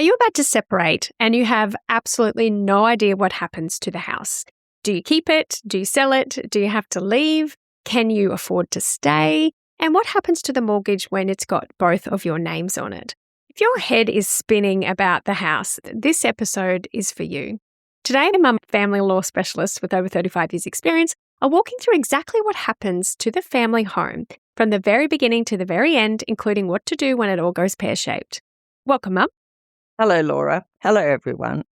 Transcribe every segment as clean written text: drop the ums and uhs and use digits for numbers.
you're about to separate and you have absolutely no idea what happens to the house. Do you keep it? Do you sell it? Do you have to leave? Can you afford to stay? And what happens to the mortgage when it's got both of your names on it? If your head is spinning about the house, this episode is for you. Today, I'm a family law specialist with over 35 years' experience. I'm walking through exactly what happens to the family home from the very beginning to the very end, including what to do when it all goes pear-shaped. Welcome, Mum. Hello, Laura. Hello, everyone.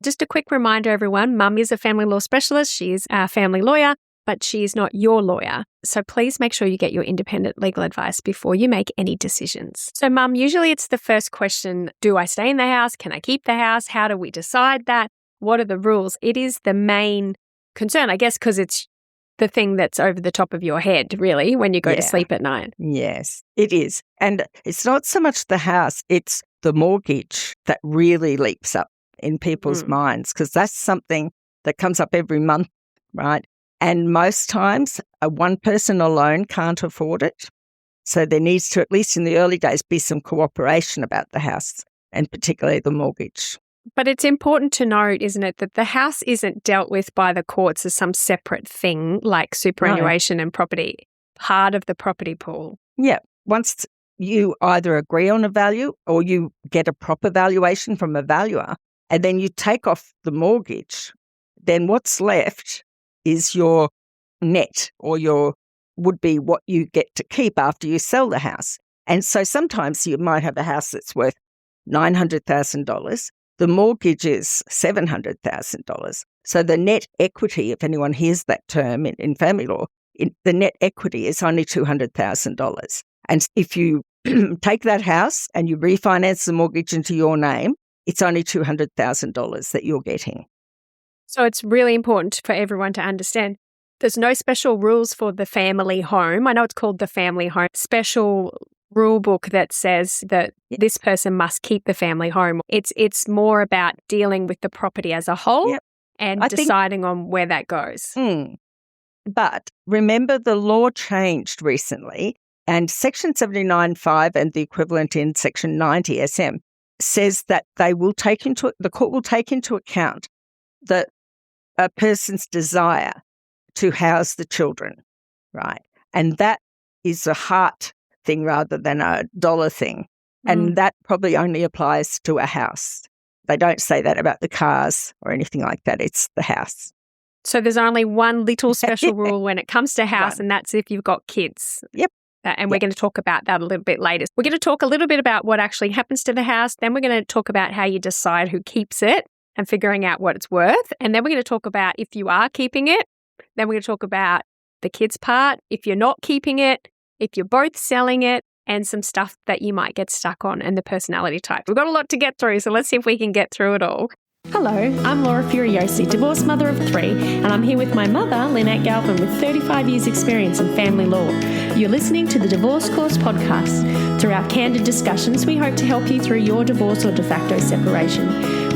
Just a quick reminder, everyone, Mum is a family law specialist. She is a family lawyer, but she is not your lawyer. So please make sure you get your independent legal advice before you make any decisions. So, Mum, usually it's the first question, do I stay in the house? Can I keep the house? How do we decide that? What are the rules? It is the main concern, I guess, because it's the thing that's over the top of your head, really, when you go to sleep at night. Yes, it is. And it's not so much the house, it's the mortgage that really leaps up in people's minds, because that's something that comes up every month, right? And most times, one person alone can't afford it. So there needs to, at least in the early days, be some cooperation about the house and particularly the mortgage. But it's important to note, isn't it, that the house isn't dealt with by the courts as some separate thing like superannuation and property, part of the property pool. Yeah. Once you either agree on a value or you get a proper valuation from a valuer and then you take off the mortgage, then what's left is your net or your would be what you get to keep after you sell the house. And so sometimes you might have a house that's worth $900,000. The mortgage is $700,000. So the net equity, if anyone hears that term in family law, the net equity is only $200,000. And if you take that house and you refinance the mortgage into your name, it's only $200,000 that you're getting. So it's really important for everyone to understand there's no special rules for the family home. I know it's called the family home. Special rule book that says that this person must keep the family home. It's more about dealing with the property as a whole and deciding on where that goes. But remember, the law changed recently, and Section 79(5) and the equivalent in Section 90 SM says that the court will take into account a person's desire to house the children, right? And that is a heart thing rather than a dollar thing. And that probably only applies to a house. They don't say that about the cars or anything like that. It's the house. So there's only one little special rule when it comes to house, and that's if you've got kids. Yep. And we're going to talk about that a little bit later. We're going to talk a little bit about what actually happens to the house. Then we're going to talk about how you decide who keeps it and figuring out what it's worth. And then we're going to talk about if you are keeping it. Then we're going to talk about the kids part, if you're not keeping it, if you're both selling it, and some stuff that you might get stuck on and the personality type. We've got a lot to get through, so let's see if we can get through it all. Hello, I'm Laura Furiosi, divorced mother of 3, and I'm here with my mother, Lynette Galvin, with 35 years' experience in family law. You're listening to the Divorce Course podcast. Through our candid discussions, we hope to help you through your divorce or de facto separation.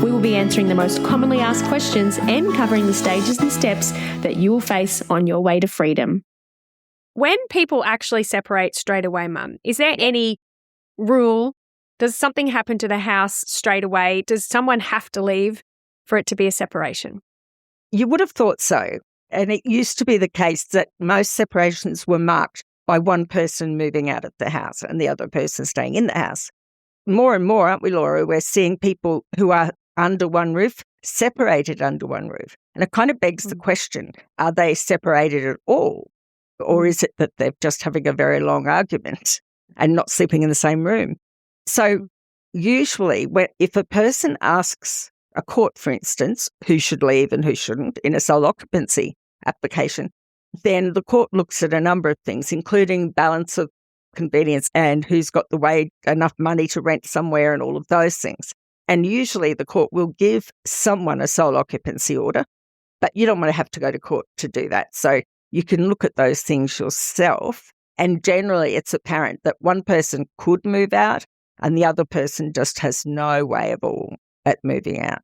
We will be answering the most commonly asked questions and covering the stages and steps that you will face on your way to freedom. When people actually separate straight away, Mum, is there any rule? Does something happen to the house straight away? Does someone have to leave for it to be a separation? You would have thought so. And it used to be the case that most separations were marked by one person moving out of the house and the other person staying in the house. More and more, aren't we, Laura? We're seeing people who are under one roof, separated under one roof. And it kind of begs the question, are they separated at all? Or is it that they're just having a very long argument and not sleeping in the same room? So usually if a person asks a court, for instance, who should leave and who shouldn't in a sole occupancy application, then the court looks at a number of things, including balance of convenience and who's got enough money to rent somewhere and all of those things. And usually the court will give someone a sole occupancy order, but you don't want to have to go to court to do that. So you can look at those things yourself. And generally it's apparent that one person could move out and the other person just has no way at all at moving out.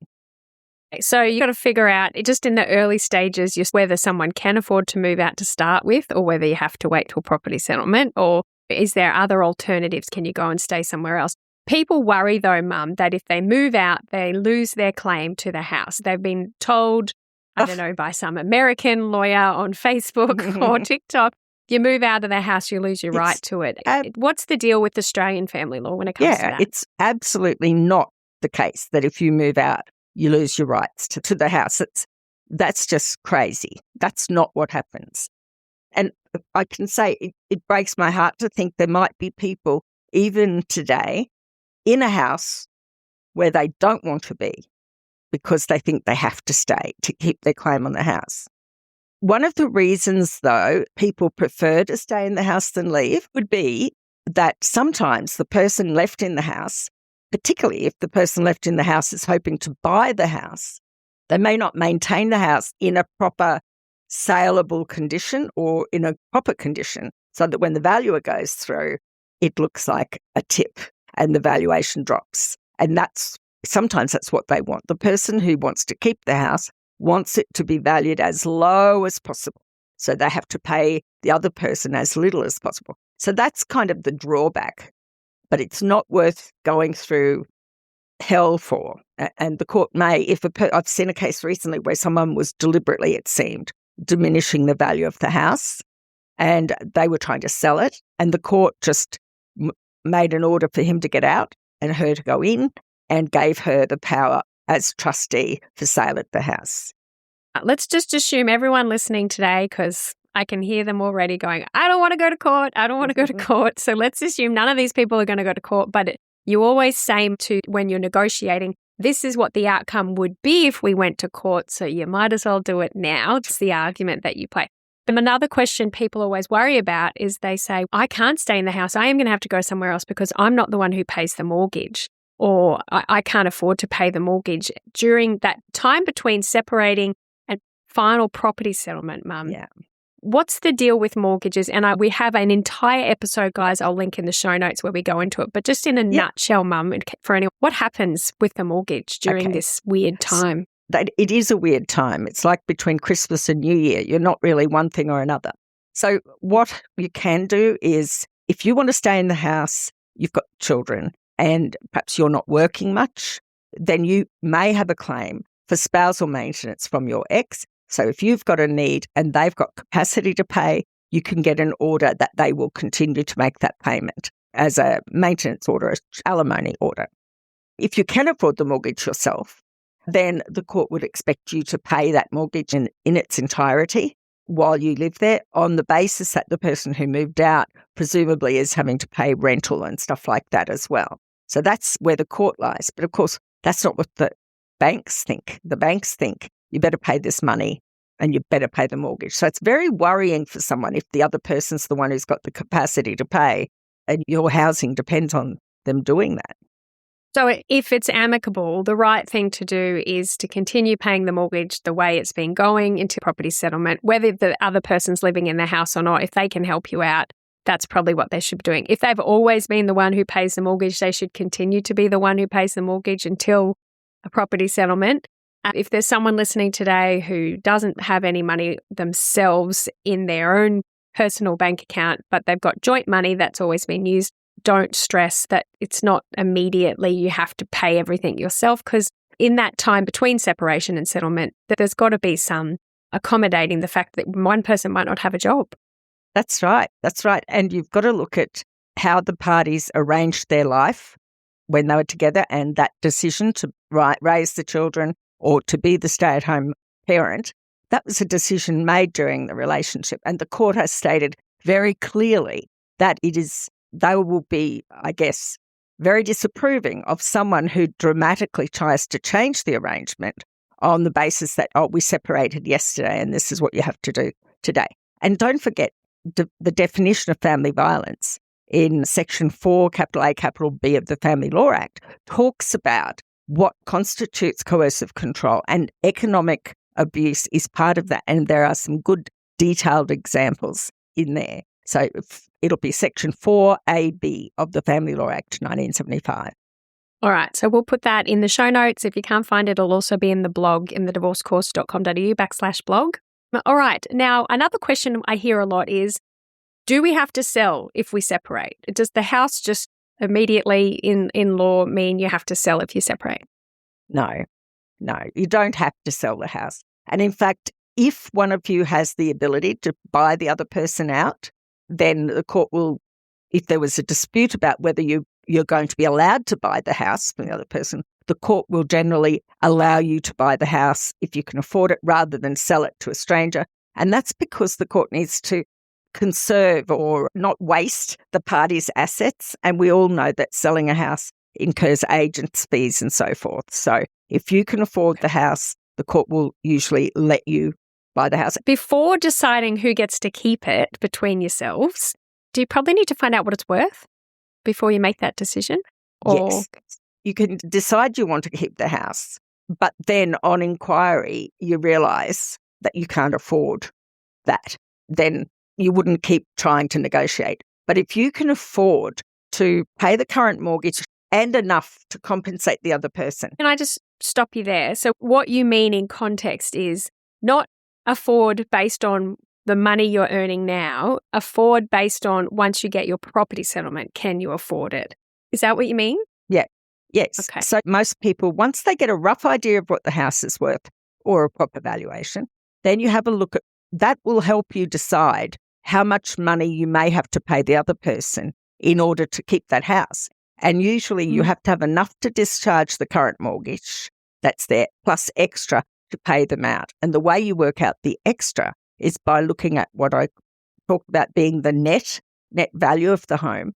So you've got to figure out, just in the early stages, just whether someone can afford to move out to start with or whether you have to wait till property settlement, or is there other alternatives? Can you go and stay somewhere else? People worry though, Mum, that if they move out, they lose their claim to the house. They've been told, I don't know, by some American lawyer on Facebook or TikTok, you move out of the house, you lose your right to it. What's the deal with Australian family law when it comes to that? It's absolutely not the case that if you move out, you lose your rights to the house. That's just crazy. That's not what happens. And I can say it breaks my heart to think there might be people, even today, in a house where they don't want to be because they think they have to stay to keep their claim on the house. One of the reasons, though, people prefer to stay in the house than leave would be that sometimes the person left in the house, particularly if the person left in the house is hoping to buy the house, they may not maintain the house in a proper saleable condition or in a proper condition so that when the valuer goes through, it looks like a tip and the valuation drops. And sometimes that's what they want. The person who wants to keep the house wants it to be valued as low as possible. So they have to pay the other person as little as possible. So that's kind of the drawback. But it's not worth going through hell for. And the court may, I've seen a case recently where someone was deliberately, it seemed, diminishing the value of the house and they were trying to sell it. And the court just made an order for him to get out and her to go in and gave her the power as trustee for sale at the house. Let's just assume everyone listening today, because I can hear them already going, I don't want to go to court. I don't want to go to court. So let's assume none of these people are going to go to court. But you always say when you're negotiating, this is what the outcome would be if we went to court. So you might as well do it now. It's the argument that you play. And another question people always worry about is they say, I can't stay in the house. I am going to have to go somewhere else because I'm not the one who pays the mortgage, or I can't afford to pay the mortgage. During that time between separating and final property settlement, Mum, what's the deal with mortgages? And we have an entire episode, guys, I'll link in the show notes where we go into it. But just in a nutshell, Mum, for anyone, what happens with the mortgage during this weird time? It is a weird time. It's like between Christmas and New Year. You're not really one thing or another. So what you can do is, if you want to stay in the house, you've got children, and perhaps you're not working much, then you may have a claim for spousal maintenance from your ex. So if you've got a need and they've got capacity to pay, you can get an order that they will continue to make that payment as a maintenance order, an alimony order. If you can afford the mortgage yourself, then the court would expect you to pay that mortgage in its entirety while you live there, on the basis that the person who moved out presumably is having to pay rental and stuff like that as well. So that's where the court lies. But of course, that's not what the banks think. The banks think you better pay this money and you better pay the mortgage. So it's very worrying for someone if the other person's the one who's got the capacity to pay and your housing depends on them doing that. So if it's amicable, the right thing to do is to continue paying the mortgage the way it's been going into property settlement, whether the other person's living in the house or not. If they can help you out, that's probably what they should be doing. If they've always been the one who pays the mortgage, they should continue to be the one who pays the mortgage until a property settlement. If there's someone listening today who doesn't have any money themselves in their own personal bank account, but they've got joint money that's always been used, don't stress that it's not immediately you have to pay everything yourself, because in that time between separation and settlement, there's got to be some accommodating the fact that one person might not have a job. That's right. That's right. And you've got to look at how the parties arranged their life when they were together, and that decision to raise the children or to be the stay-at-home parent, that was a decision made during the relationship. And the court has stated very clearly that they will be, I guess, very disapproving of someone who dramatically tries to change the arrangement on the basis that, we separated yesterday and this is what you have to do today. And don't forget the definition of family violence in Section 4, capital A, capital B of the Family Law Act talks about what constitutes coercive control, and economic abuse is part of that. And there are some good detailed examples in there. So it'll be Section 4AB of the Family Law Act 1975. All right. So we'll put that in the show notes. If you can't find it, it'll also be in the blog in thedivorcecourse.com.au/blog. All right. Now, another question I hear a lot is, do we have to sell if we separate? Does the house just immediately in law mean you have to sell if you separate? No, you don't have to sell the house. And in fact, if one of you has the ability to buy the other person out, then the court will, if there was a dispute about whether you're going to be allowed to buy the house from the other person, the court will generally allow you to buy the house if you can afford it rather than sell it to a stranger. And that's because the court needs to conserve or not waste the party's assets. And we all know that selling a house incurs agents' fees and so forth. So if you can afford the house, the court will usually let you buy the house. Before deciding who gets to keep it between yourselves, do you probably need to find out what it's worth before you make that decision? Or... Yes. You can decide you want to keep the house, but then on inquiry, you realise that you can't afford that. Then you wouldn't keep trying to negotiate. But if you can afford to pay the current mortgage and enough to compensate the other person. Can I just stop you there? So what you mean in context is not afford based on the money you're earning now, afford based on once you get your property settlement, can you afford it? Is that what you mean? Yeah. Yes. Okay. So most people, once they get a rough idea of what the house is worth or a proper valuation, then you have a look at that will help you decide how much money you may have to pay the other person in order to keep that house. And usually you have to have enough to discharge the current mortgage that's there, plus extra to pay them out. And the way you work out the extra is by looking at what I talked about being the net value of the home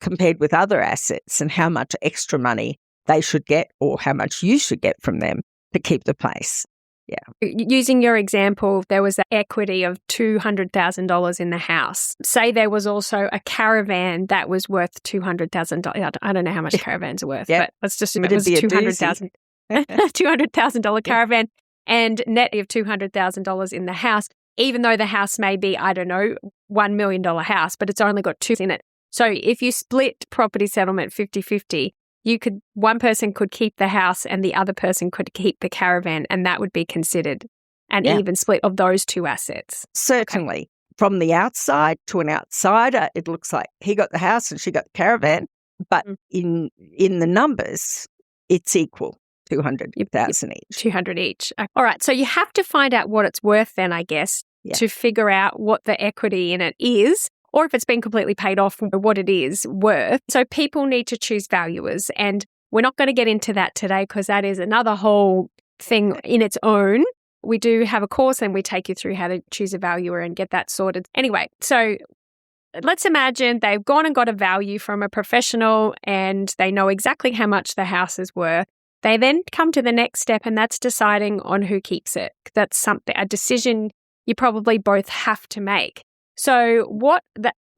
compared with other assets and how much extra money they should get or how much you should get from them to keep the place. Yeah. Using your example, there was an equity of $200,000 in the house. Say there was also a Caravan that was worth $200,000. I don't know how much Caravans are worth, but let's just assume it was $200,000. $200,000 Caravan and net of $200,000 in the house, even though the house may be, I don't know, $1 million house, but it's only got two in it. So if you split property settlement 50-50, one person could keep the house and the other person could keep the Caravan, and that would be considered an even split of those two assets. Certainly. Okay. From the outside to an outsider, it looks like he got the house and she got the Caravan, but in the numbers, it's equal, 200,000 each. 200 each. All right. So you have to find out what it's worth then, I guess, to figure out what the equity in it is, or if it's been completely paid off, what it is worth. So people need to choose valuers. And we're not going to get into that today because that is another whole thing in its own. We do have a course and we take you through how to choose a valuer and get that sorted. Anyway, so let's imagine they've gone and got a value from a professional and they know exactly how much the house is worth. They then come to the next step, and that's deciding on who keeps it. That's a decision you probably both have to make. So what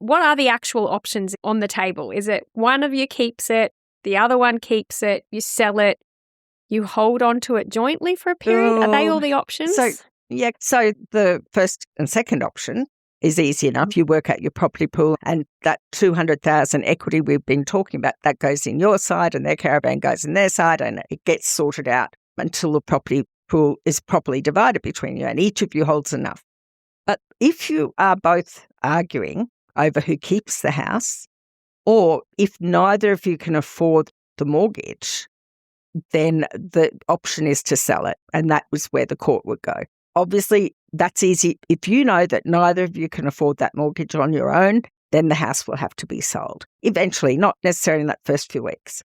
are the actual options on the table? Is it one of you keeps it, the other one keeps it, you sell it, you hold on to it jointly for a period? Are they all the options? So the first and second option is easy enough. You work out your property pool and that 200,000 equity we've been talking about, that goes in your side and their Caravan goes in their side, and it gets sorted out until the property pool is properly divided between you and each of you holds enough. But if you are both arguing over who keeps the house, or if neither of you can afford the mortgage, then the option is to sell it. And that was where the court would go. Obviously, that's easy. If you know that neither of you can afford that mortgage on your own, then the house will have to be sold. Eventually, not necessarily in that first few weeks.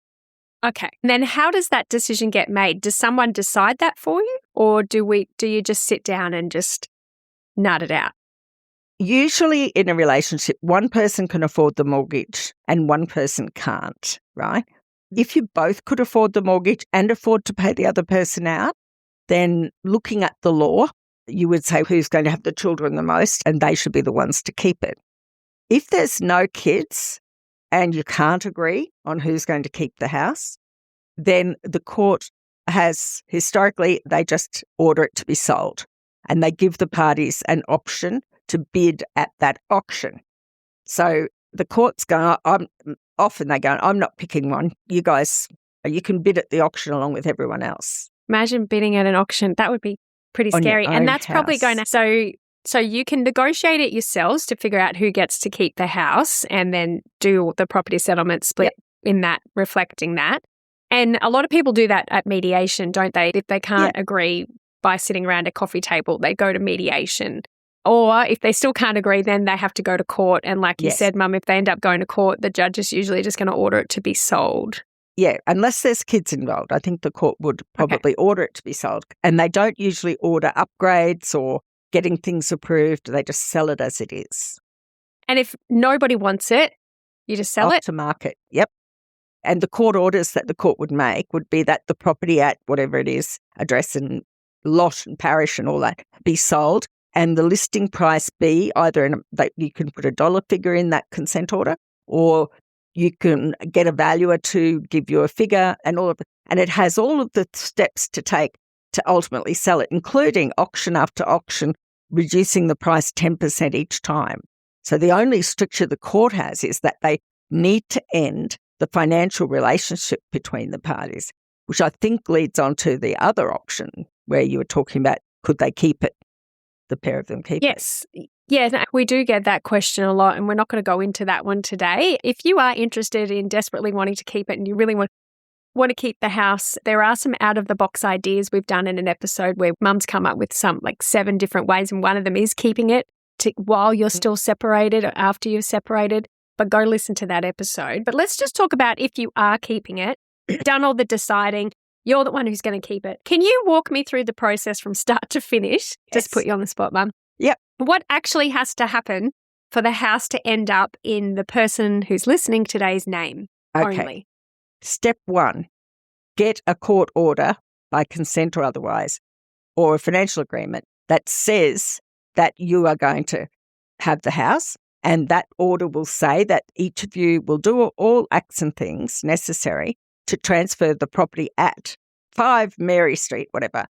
Okay. And then how does that decision get made? Does someone decide that for you? Or do you just sit down and just nut it out? Usually in a relationship, one person can afford the mortgage and one person can't, right? If you both could afford the mortgage and afford to pay the other person out, then looking at the law, you would say who's going to have the children the most, and they should be the ones to keep it. If there's no kids and you can't agree on who's going to keep the house, then the court has historically, they just order it to be sold. And they give the parties an option to bid at that auction. So the court's going, often they go, I'm not picking one. You guys, you can bid at the auction along with everyone else. Imagine bidding at an auction. That would be pretty scary. And that's probably going to, so you can negotiate it yourselves to figure out who gets to keep the house and then do the property settlement split in that, reflecting that. And a lot of people do that at mediation, don't they? If they can't agree by sitting around a coffee table, they go to mediation. Or if they still can't agree, then they have to go to court. And like you said, Mum, if they end up going to court, the judge is usually just going to order it to be sold. Yeah, unless there's kids involved, I think the court would probably order it to be sold. And they don't usually order upgrades or getting things approved. They just sell it as it is. And if nobody wants it, you just sell it? To market, yep. And the court orders that the court would make would be that the property at whatever it is, address and lot and parish and all that, be sold. And the listing price be either that you can put a dollar figure in that consent order, or you can get a valuer to give you a figure and all of it. And it has all of the steps to take to ultimately sell it, including auction after auction, reducing the price 10% each time. So the only stricture the court has is that they need to end the financial relationship between the parties, which I think leads on to the other auction where you were talking about, could they keep it? The pair of them keep it. Yes. Yeah, we do get that question a lot, and we're not going to go into that one today. If you are interested in desperately wanting to keep it and you really want to keep the house, there are some out-of-the-box ideas we've done in an episode where Mum's come up with some 7 different ways, and one of them is keeping it while you're still separated or after you've separated. But go listen to that episode. But let's just talk about if you are keeping it, done all the deciding, you're the one who's going to keep it. Can you walk me through the process from start to finish? Just put you on the spot, Mum. Yep. What actually has to happen for the house to end up in the person who's listening today's name only? Step 1, get a court order by consent or otherwise, or a financial agreement that says that you are going to have the house, and that order will say that each of you will do all acts and things necessary to transfer the property at 5 Mary Street, whatever,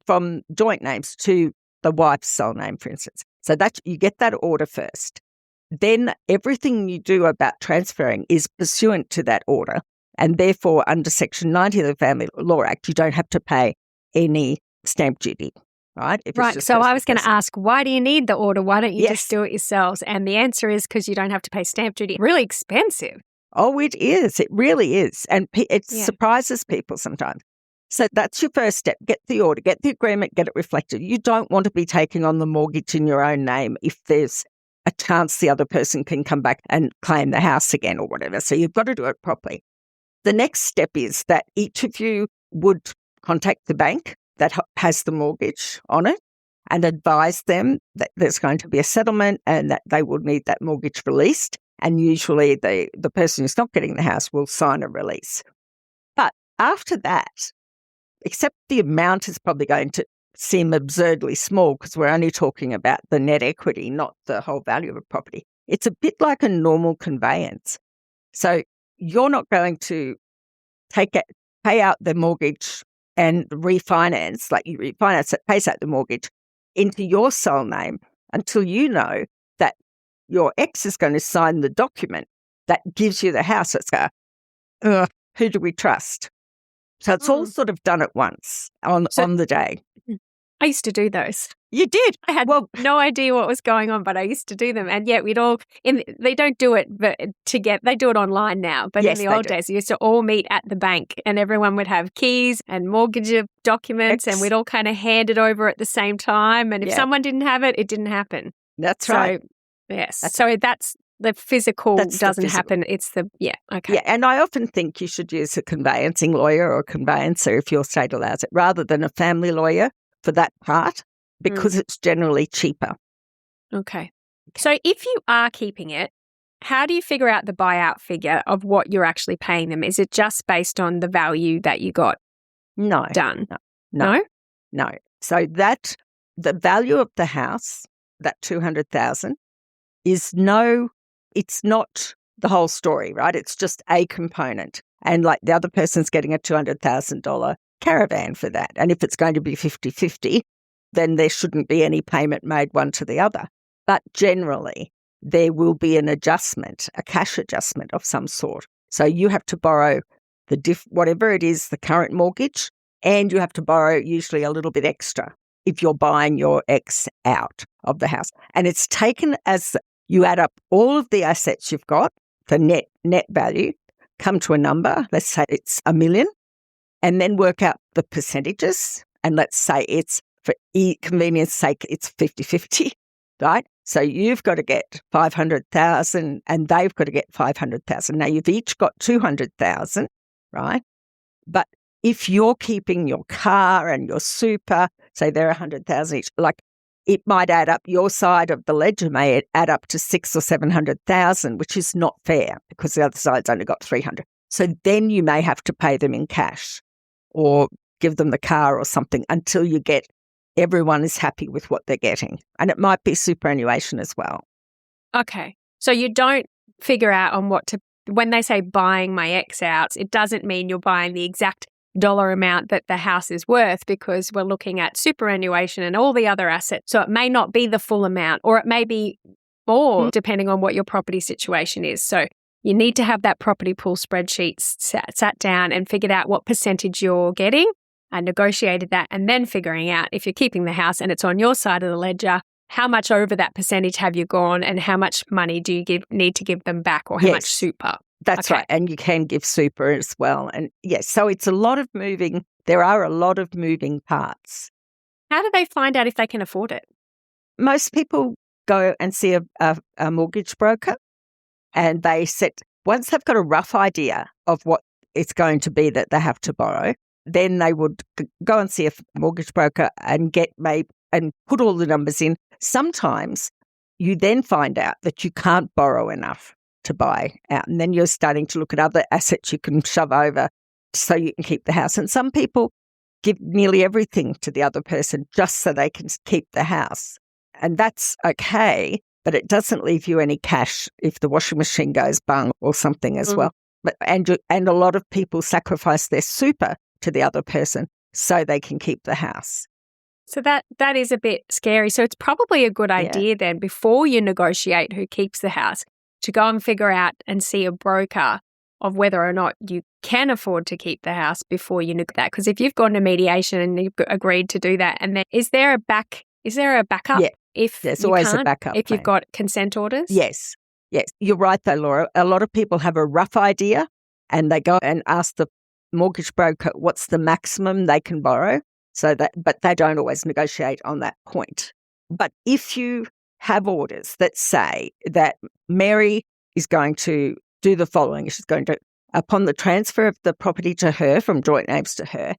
from joint names to the wife's sole name, for instance. So that you get that order first. Then everything you do about transferring is pursuant to that order. And therefore, under Section 90 of the Family Law Act, you don't have to pay any stamp duty, right? Right. So I was going to ask, why do you need the order? Why don't you just do it yourselves? And the answer is because you don't have to pay stamp duty. Really expensive. Oh, it is. It really is. And it surprises people sometimes. So that's your first step. Get the order, get the agreement, get it reflected. You don't want to be taking on the mortgage in your own name if there's a chance the other person can come back and claim the house again or whatever. So you've got to do it properly. The next step is that each of you would contact the bank that has the mortgage on it and advise them that there's going to be a settlement and that they will need that mortgage released. And usually the person who's not getting the house will sign a release. But after that, except the amount is probably going to seem absurdly small because we're only talking about the net equity, not the whole value of a property. It's a bit like a normal conveyance. So you're not going to pay out the mortgage and refinance, like you refinance it, pays out the mortgage into your sole name until you know that your ex is going to sign the document that gives you the house. It's who do we trust? So it's all sort of done at once on the day. I used to do those. You did? I had no idea what was going on, but I used to do them. And yet they don't do it they do it online now. But in the old days, we used to all meet at the bank and everyone would have keys and mortgage documents and we'd all kind of hand it over at the same time. And if someone didn't have it, it didn't happen. That's right. Yes. So that's the physical doesn't happen. It's okay. Yeah, and I often think you should use a conveyancing lawyer or a conveyancer if your state allows it, rather than a family lawyer for that part, because it's generally cheaper. Okay. So if you are keeping it, how do you figure out the buyout figure of what you're actually paying them? Is it just based on the value that you got done? No. So that the value of the house, that $200,000, it's not the whole story, right? It's just a component. And like the other person's getting a $200,000 Caravan for that. And if it's going to be 50-50, then there shouldn't be any payment made one to the other. But generally, there will be an adjustment, a cash adjustment of some sort. So you have to borrow whatever it is, the current mortgage, and you have to borrow usually a little bit extra if you're buying your ex out of the house. And it's taken as you add up all of the assets you've got, the net value, come to a number. Let's say it's $1 million, and then work out the percentages. And let's say it's, for convenience sake, it's 50-50, right? So you've got to get 500,000 and they've got to get 500,000. Now you've each got 200,000, right? But if you're keeping your car and your super, say they're 100,000 each, like it might add up, your side of the ledger may add up to 600,000 or 700,000, which is not fair because the other side's only got 300. So then you may have to pay them in cash or give them the car or something until you get everyone is happy with what they're getting. And it might be superannuation as well. Okay. So you don't figure out on what to, when they say buying my ex out, it doesn't mean you're buying the exact dollar amount that the house is worth, because we're looking at superannuation and all the other assets. So it may not be the full amount, or it may be more depending on what your property situation is. So you need to have that property pool spreadsheet sat down and figured out what percentage you're getting and negotiated that, and then figuring out if you're keeping the house and it's on your side of the ledger, how much over that percentage have you gone and how much money do you need to give them back, or how much super? That's right. And you can give super as well. And yes, so it's a lot of moving. There are a lot of moving parts. How do they find out if they can afford it? Most people go and see a mortgage broker, and they once they've got a rough idea of what it's going to be that they have to borrow, then they would go and see a mortgage broker and and put all the numbers in. Sometimes you then find out that you can't borrow enough to buy out, and then you're starting to look at other assets you can shove over so you can keep the house. And some people give nearly everything to the other person just so they can keep the house. And that's okay, but it doesn't leave you any cash if the washing machine goes bung or something as well. But and a lot of people sacrifice their super to the other person so they can keep the house. So that is a bit scary. So it's probably a good idea then, before you negotiate who keeps the house, to go and figure out and see a broker of whether or not you can afford to keep the house before you look at that. Because if you've gone to mediation and you've agreed to do that, and then is there a backup? Yeah, if there's you always can't, a backup. If you've got consent orders? Yes. You're right though, Laura. A lot of people have a rough idea and they go and ask the mortgage broker what's the maximum they can borrow. But they don't always negotiate on that point. But if you have orders that say that Mary is going to do the following, she's going to, upon the transfer of the property to her from joint names to her,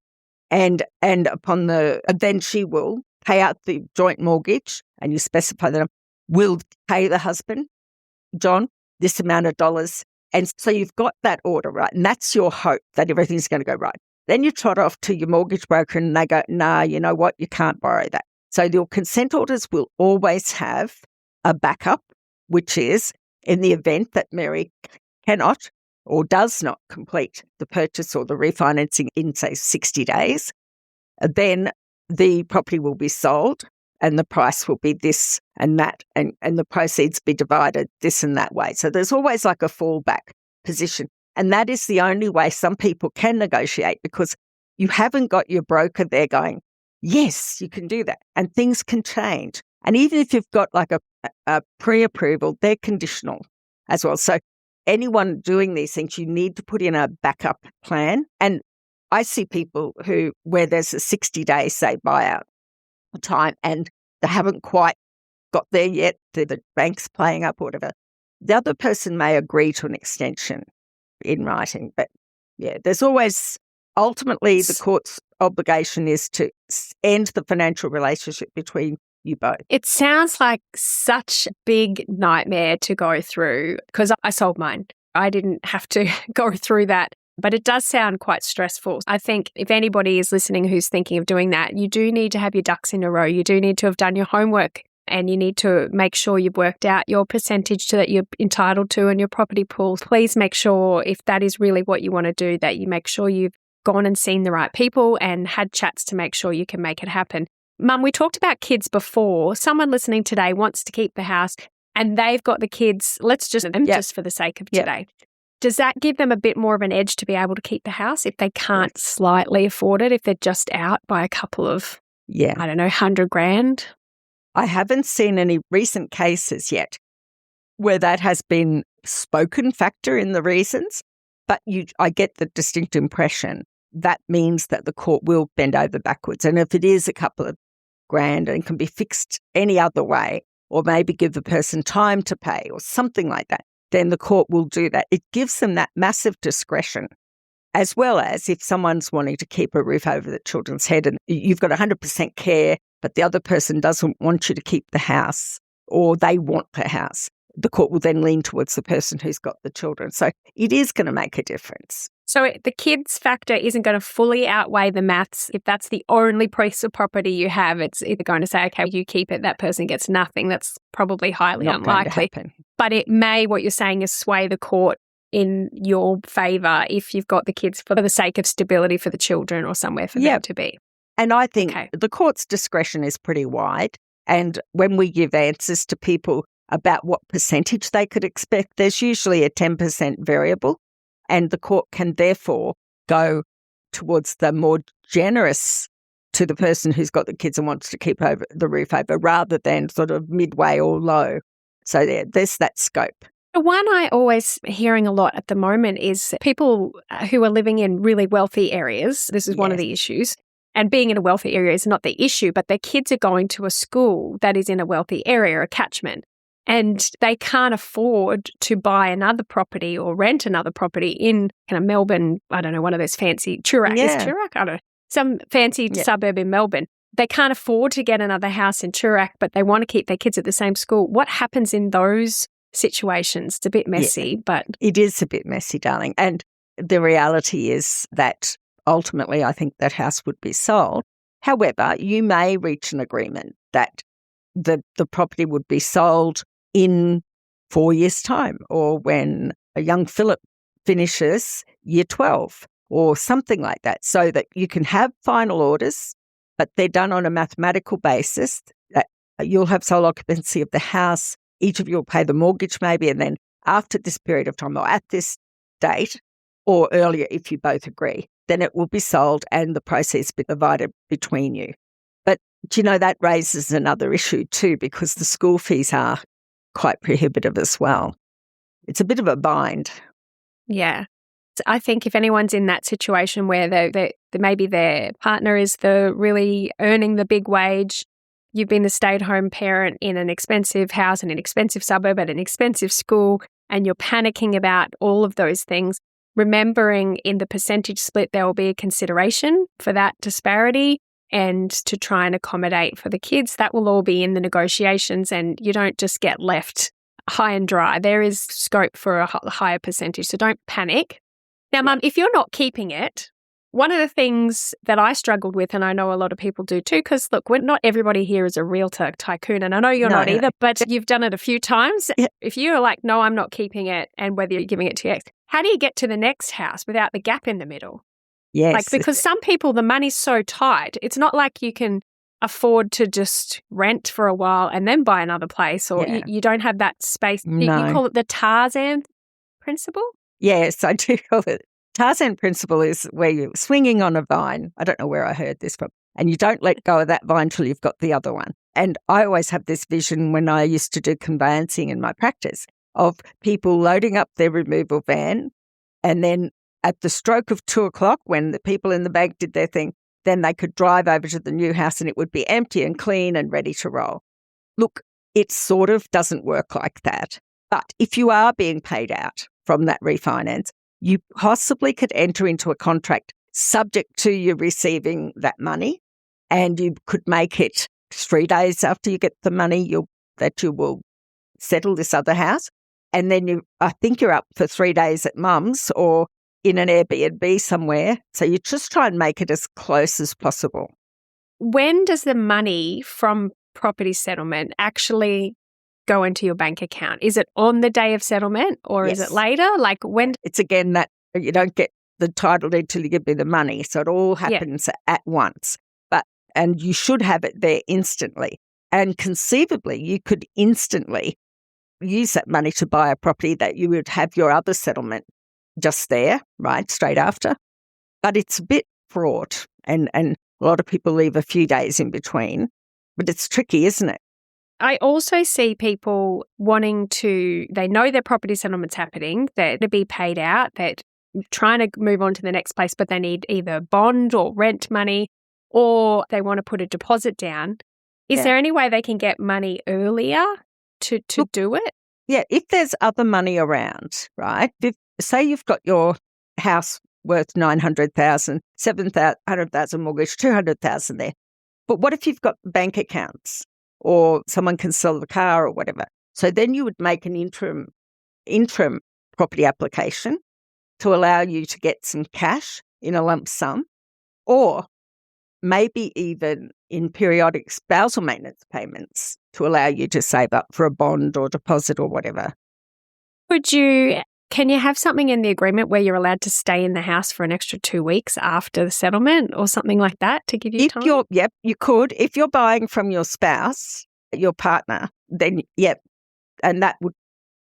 and upon then she will pay out the joint mortgage, and you specify that will pay the husband, John, this amount of dollars. And so you've got that order, right? And that's your hope that everything's going to go right. Then you trot off to your mortgage broker and they go, nah, you know what? You can't borrow that. So your consent orders will always have a backup, which is in the event that Mary cannot or does not complete the purchase or the refinancing in, say, 60 days, then the property will be sold and the price will be this and that, and the proceeds be divided this and that way. So there's always like a fallback position. And that is the only way some people can negotiate, because you haven't got your broker there going, yes, you can do that. And things can change. And even if you've got like a pre-approval, they're conditional as well. So anyone doing these things, you need to put in a backup plan. And I see people where there's a 60-day, say, buyout time and they haven't quite got there yet, the bank's playing up or whatever. The other person may agree to an extension in writing. But yeah, there's always, ultimately the court's obligation is to end the financial relationship between you both. It sounds like such a big nightmare to go through, because I sold mine. I didn't have to go through that, but it does sound quite stressful. I think if anybody is listening who's thinking of doing that, you do need to have your ducks in a row. You do need to have done your homework. And you need to make sure you've worked out your percentage that you're entitled to in your property pool. Please make sure, if that is really what you want to do, that you make sure you've gone and seen the right people and had chats to make sure you can make it happen. Mum, we talked about kids before. Someone listening today wants to keep the house and they've got the kids, just for the sake of today. Does that give them a bit more of an edge to be able to keep the house if they can't slightly afford it, if they're just out by a couple of, I don't know, $100,000? I haven't seen any recent cases yet where that has been spoken factor in the reasons. But I get the distinct impression that means that the court will bend over backwards. And if it is a couple of grand and can be fixed any other way, or maybe give the person time to pay or something like that, then the court will do that. It gives them that massive discretion, as well as if someone's wanting to keep a roof over the children's head and you've got 100% care, but the other person doesn't want you to keep the house or they want the house, the court will then lean towards the person who's got the children. So it is going to make a difference. So the kids factor isn't going to fully outweigh the maths. If that's the only piece of property you have, it's either going to say, okay, you keep it, that person gets nothing. That's probably highly unlikely. But it may, what you're saying is sway the court in your favour if you've got the kids for the sake of stability for the children or somewhere for them to be. And I think the court's discretion is pretty wide. And when we give answers to people about what percentage they could expect, there's usually a 10% variable. And the court can therefore go towards the more generous to the person who's got the kids and wants to keep the roof over rather than sort of midway or low. So there's that scope. The one I always hearing a lot at the moment is people who are living in really wealthy areas. This is one of the issues. And being in a wealthy area is not the issue, but their kids are going to a school that is in a wealthy area, a catchment. And they can't afford to buy another property or rent another property in kind of Melbourne, I don't know, one of those fancy Toorak. Is Toorak? I don't know. Some fancy suburb in Melbourne. They can't afford to get another house in Toorak, but they want to keep their kids at the same school. What happens in those situations? It's a bit messy, but... It is a bit messy, darling. And the reality is that ultimately I think that house would be sold. However, you may reach an agreement that the property would be sold in 4 years' time, or when a young Philip finishes year 12 or something like that, so that you can have final orders, but they're done on a mathematical basis that you'll have sole occupancy of the house, each of you will pay the mortgage maybe, and then after this period of time or at this date or earlier if you both agree, then it will be sold and the proceeds be divided between you. But, do you know, that raises another issue too, because the school fees are quite prohibitive as well. It's a bit of a bind. Yeah. I think if anyone's in that situation where maybe their partner is really earning the big wage, you've been the stay-at-home parent in an expensive house, in an expensive suburb, at an expensive school, and you're panicking about all of those things, remembering in the percentage split there will be a consideration for that disparity and to try and accommodate for the kids. That will all be in the negotiations and you don't just get left high and dry. There is scope for a higher percentage, so don't panic. Now, Mum, if you're not keeping it, one of the things that I struggled with, and I know a lot of people do too, because look, not everybody here is a realtor tycoon, and I know you're not either, but you've done it a few times. Yeah. If you're like, no, I'm not keeping it, and whether you're giving it to your ex, how do you get to the next house without the gap in the middle? Yes. Because some people, the money's so tight, it's not like you can afford to just rent for a while and then buy another place, or you don't have that space. No. You call it the Tarzan principle? Yes, I do call it. Tarzan principle is where you're swinging on a vine. I don't know where I heard this from. And you don't let go of that vine till you've got the other one. And I always have this vision when I used to do conveyancing in my practice of people loading up their removal van, and then at the stroke of 2:00, when the people in the bank did their thing, then they could drive over to the new house and it would be empty and clean and ready to roll. Look, it sort of doesn't work like that. But if you are being paid out from that refinance, you possibly could enter into a contract subject to you receiving that money, and you could make it 3 days after you get the money that you will settle this other house. And then I think you're up for 3 days at Mum's or in an Airbnb somewhere. So you just try and make it as close as possible. When does the money from property settlement actually go into your bank account? Is it on the day of settlement or is it later? Like when? It's again that you don't get the title deed till you give me the money. So it all happens at once. And you should have it there instantly. And conceivably, you could instantly use that money to buy a property that you would have your other settlement just there, right, straight after. But it's a bit fraught and a lot of people leave a few days in between. But it's tricky, isn't it? I also see people wanting they know their property settlement's happening, they're to be paid out, that trying to move on to the next place, but they need either bond or rent money, or they want to put a deposit down. Is there any way they can get money earlier to do it? Yeah, if there's other money around, right? Say you've got your house worth $900,000, $700,000 mortgage, $200,000 there. But what if you've got bank accounts or someone can sell the car or whatever? So then you would make an interim property application to allow you to get some cash in a lump sum, or maybe even in periodic spousal maintenance payments to allow you to save up for a bond or deposit or whatever. Can you have something in the agreement where you're allowed to stay in the house for an extra 2 weeks after the settlement or something like that to give you time? Yep, you could. If you're buying from your spouse, your partner, then yep, and that would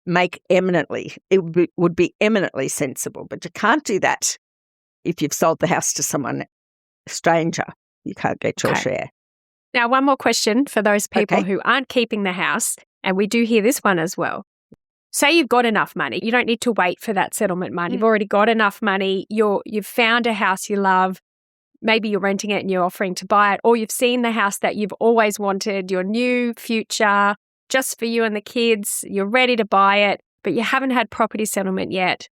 would be eminently sensible. But you can't do that if you've sold the house to someone, a stranger. You can't get your share. Now, one more question for those people who aren't keeping the house, and we do hear this one as well. Say you've got enough money. You don't need to wait for that settlement money. You've already got enough money. You've found a house you love. Maybe you're renting it and you're offering to buy it, or you've seen the house that you've always wanted, your new future, just for you and the kids. You're ready to buy it, but you haven't had property settlement yet.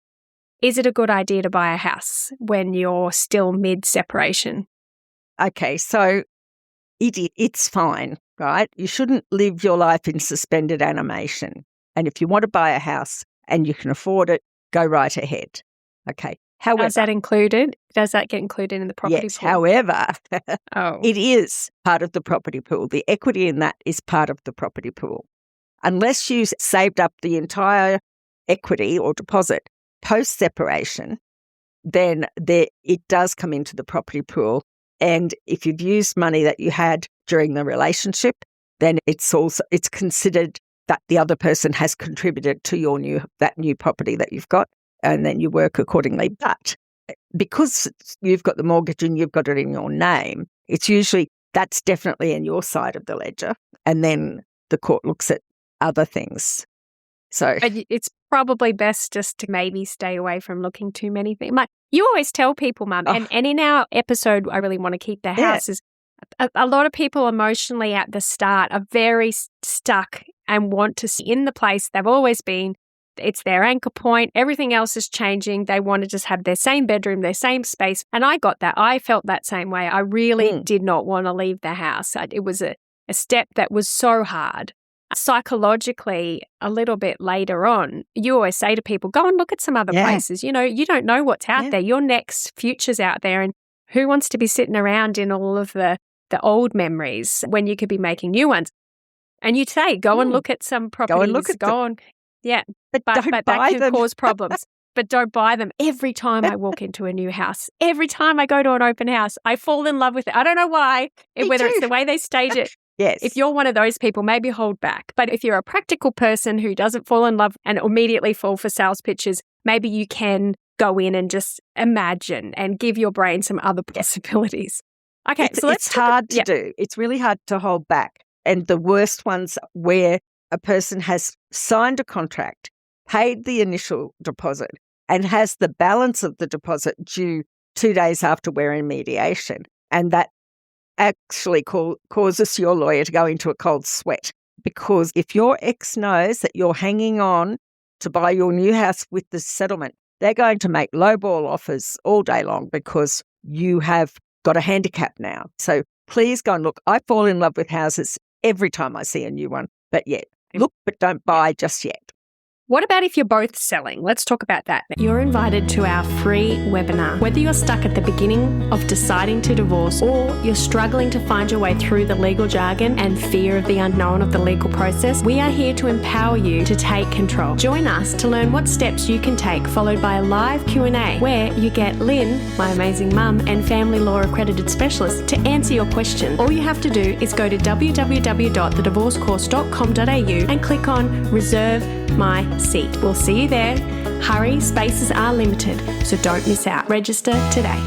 Is it a good idea to buy a house when you're still mid-separation? Okay, so it's fine, right? You shouldn't live your life in suspended animation. And if you want to buy a house and you can afford it, go right ahead. Okay. However, Does that get included in the property pool? Yes, however, it is part of the property pool. The equity in that is part of the property pool. Unless you saved up the entire equity or deposit post-separation, then it does come into the property pool. And if you've used money that you had during the relationship, then it's considered that the other person has contributed to that new property that you've got, and then you work accordingly. But because you've got the mortgage and you've got it in your name, it's usually that's definitely in your side of the ledger, and then the court looks at other things. So it's probably best just to maybe stay away from looking too many things. Like you always tell people, Mum, and in our episode, I really want to keep the house, is a lot of people emotionally at the start are very stuck and want to see in the place they've always been. It's their anchor point. Everything else is changing. They want to just have their same bedroom, their same space. And I got that. I felt that same way. I really did not want to leave the house. It was a step that was so hard. Psychologically, a little bit later on, you always say to people, go and look at some other places. You know, you don't know what's out there. Your next future's out there. And who wants to be sitting around in all of the old memories when you could be making new ones? And you'd say, go and look at some properties. Go and look at them. Yeah, but that can cause problems. But don't buy them. Every time I walk into a new house, every time I go to an open house, I fall in love with it. I don't know why, whether it's the way they stage it. Yes. If you're one of those people, maybe hold back. But if you're a practical person who doesn't fall in love and immediately fall for sales pitches, maybe you can go in and just imagine and give your brain some other possibilities. Okay, it's hard to do. It's really hard to hold back. And the worst ones where a person has signed a contract, paid the initial deposit, and has the balance of the deposit due 2 days after we're in mediation. And that actually causes your lawyer to go into a cold sweat. Because if your ex knows that you're hanging on to buy your new house with the settlement, they're going to make lowball offers all day long because you have got a handicap now. So please go and look. I fall in love with houses every time I see a new one. But look, but don't buy just yet. What about if you're both selling? Let's talk about that. You're invited to our free webinar. Whether you're stuck at the beginning of deciding to divorce or you're struggling to find your way through the legal jargon and fear of the unknown of the legal process, we are here to empower you to take control. Join us to learn what steps you can take, followed by a live Q&A where you get Lynn, my amazing mum, and family law accredited specialist to answer your question. All you have to do is go to www.thedivorcecourse.com.au and click on Reserve My Seat. We'll see you there. Hurry, spaces are limited, so don't miss out. Register today.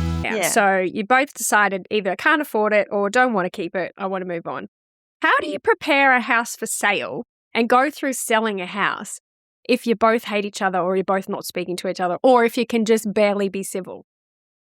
So you both decided either can't afford it or don't want to keep it, I want to move on. How do you prepare a house for sale and go through selling a house if you both hate each other or you're both not speaking to each other, or if you can just barely be civil.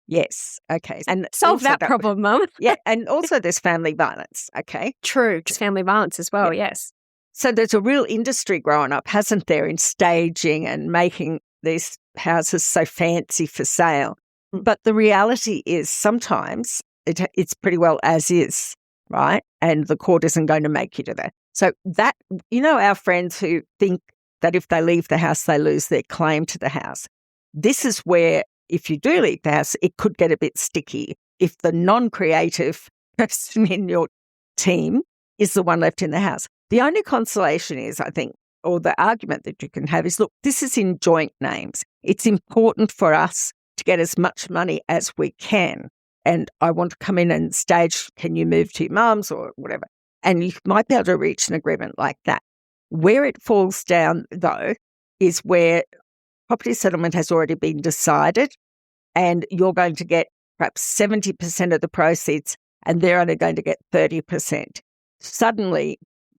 Yes. Okay. And solve that problem, Mum. Yeah. And also there's family violence. Okay. True. It's family violence as well. Yeah. Yes. So there's a real industry growing up, hasn't there, in staging and making these houses so fancy for sale. But the reality is sometimes it's pretty well as is, right? And the court isn't going to make you do that. So that, our friends who think that if they leave the house, they lose their claim to the house. This is where, if you do leave the house, it could get a bit sticky if the non-creative person in your team is the one left in the house. The only consolation is, I think, or the argument that you can have is, look, this is in joint names. It's important for us to get as much money as we can. And I want to come in and stage, can you move to your mum's or whatever? And you might be able to reach an agreement like that. Where it falls down, though, is where property settlement has already been decided and you're going to get perhaps 70% of the proceeds and they're only going to get 30%. Suddenly,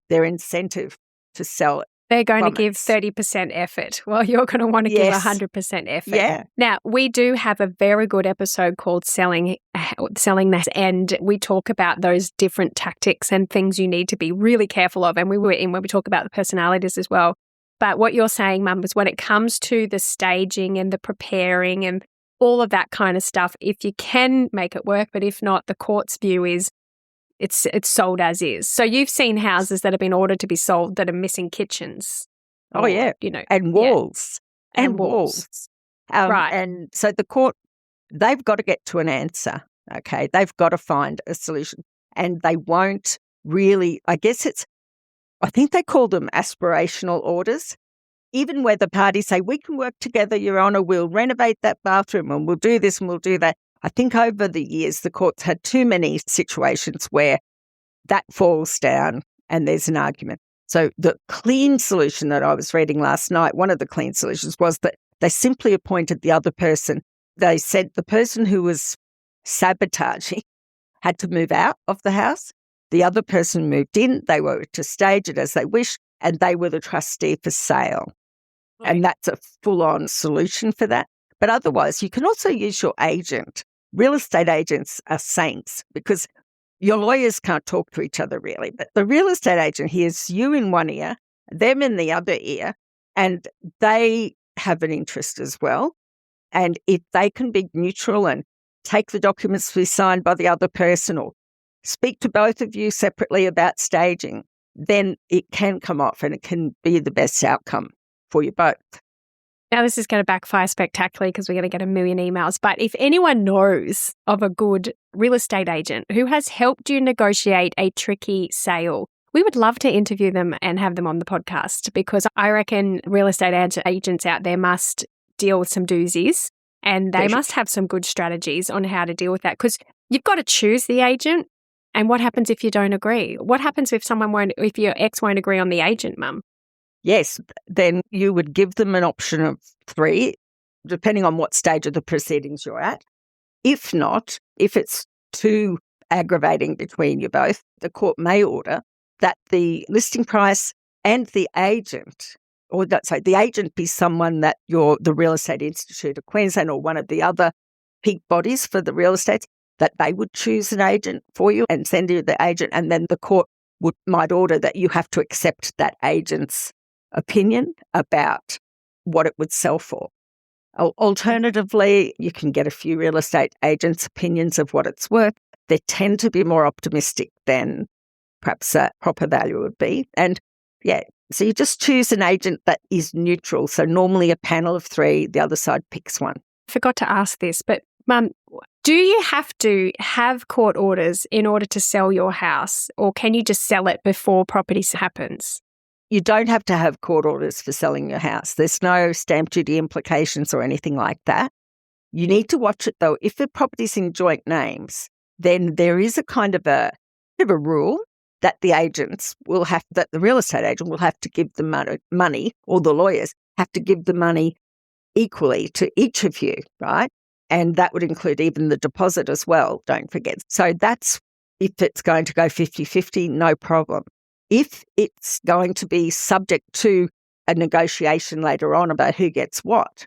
their incentive to sell it. They're going to give 30% effort. Well, you're going to want to give 100% effort. Yeah. Now, we do have a very good episode called Selling That, and we talk about those different tactics and things you need to be really careful of. And we were in when we talk about the personalities as well. But what you're saying, Mum, is when it comes to the staging and the preparing and all of that kind of stuff, if you can make it work, but if not, the court's view is it's sold as is. So you've seen houses that have been ordered to be sold that are missing kitchens. Oh, yeah. And walls. Yeah. And walls. Right. And so the court, they've got to get to an answer, okay? They've got to find a solution. And they won't really, I think they call them aspirational orders, even where the parties say, we can work together, Your Honour, we'll renovate that bathroom and we'll do this and we'll do that. I think over the years, the court's had too many situations where that falls down and there's an argument. So the clean solution that I was reading last night, one of the clean solutions was that they simply appointed the other person. They said the person who was sabotaging had to move out of the house. The other person moved in. They were to stage it as they wish, and they were the trustee for sale. Right. And that's a full-on solution for that. But otherwise, you can also use your agent. Real estate agents are saints because your lawyers can't talk to each other really. But the real estate agent hears you in one ear, them in the other ear, and they have an interest as well. And if they can be neutral and take the documents to be signed by the other person or speak to both of you separately about staging, then it can come off and it can be the best outcome for you both. Now, this is going to backfire spectacularly because we're going to get a million emails. But if anyone knows of a good real estate agent who has helped you negotiate a tricky sale, we would love to interview them and have them on the podcast because I reckon real estate agents out there must deal with some doozies and they must have some good strategies on how to deal with that because you've got to choose the agent. And what happens if you don't agree? What happens if if your ex won't agree on the agent, Mum? Yes, then you would give them an option of 3, depending on what stage of the proceedings you're at. If not, if it's too aggravating between you both, the court may order that the listing price and the agent, or the agent be someone that the Real Estate Institute of Queensland or one of the other peak bodies for the real estate, that they would choose an agent for you and send you the agent, and then the court might order that you have to accept that agent's opinion about what it would sell for. Alternatively, you can get a few real estate agents' opinions of what it's worth. They tend to be more optimistic than perhaps a proper value would be. And so you just choose an agent that is neutral. So normally a panel of 3, the other side picks one. I forgot to ask this, but Mum, do you have to have court orders in order to sell your house, or can you just sell it before property happens? You don't have to have court orders for selling your house. There's no stamp duty implications or anything like that. You need to watch it, though. If the property's in joint names, then there is a kind of a rule that the real estate agent will have to give the money, or the lawyers have to give the money equally to each of you, right? And that would include even the deposit as well, don't forget. So that's if it's going to go 50-50, no problem. If it's going to be subject to a negotiation later on about who gets what,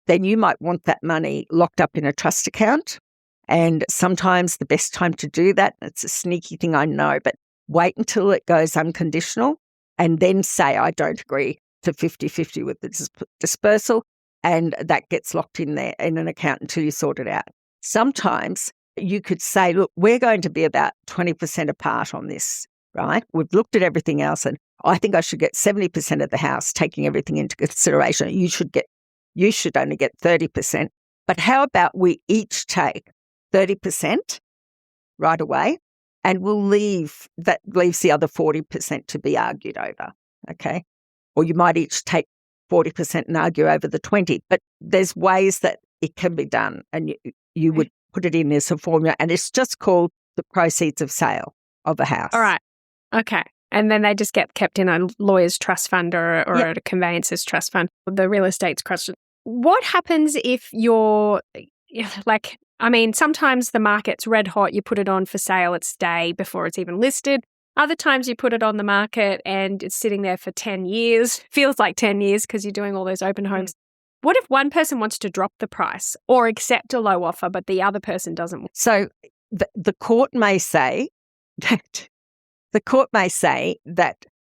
then you might want that money locked up in a trust account. And sometimes the best time to do that, it's a sneaky thing, I know, but wait until it goes unconditional and then say, I don't agree to 50-50 with the dispersal, and that gets locked in there in an account until you sort it out. Sometimes you could say, look, we're going to be about 20% apart on this, right? We've looked at everything else, and I think I should get 70% of the house, taking everything into consideration. You should only get 30%. But how about we each take 30% right away, and we'll leaves the other 40% to be argued over, okay? Or you might each take 40% and argue over the 20. But there's ways that it can be done, and you would put it in as a formula, and it's just called the proceeds of sale of a house. All right. Okay. And then they just get kept in a lawyer's trust fund or a conveyancer's trust fund, the real estate's trust. What happens if you're sometimes the market's red hot, you put it on for sale, it's day before it's even listed. Other times you put it on the market and it's sitting there for 10 years, feels like 10 years because you're doing all those open homes. What if one person wants to drop the price or accept a low offer, but the other person doesn't? So the court may say that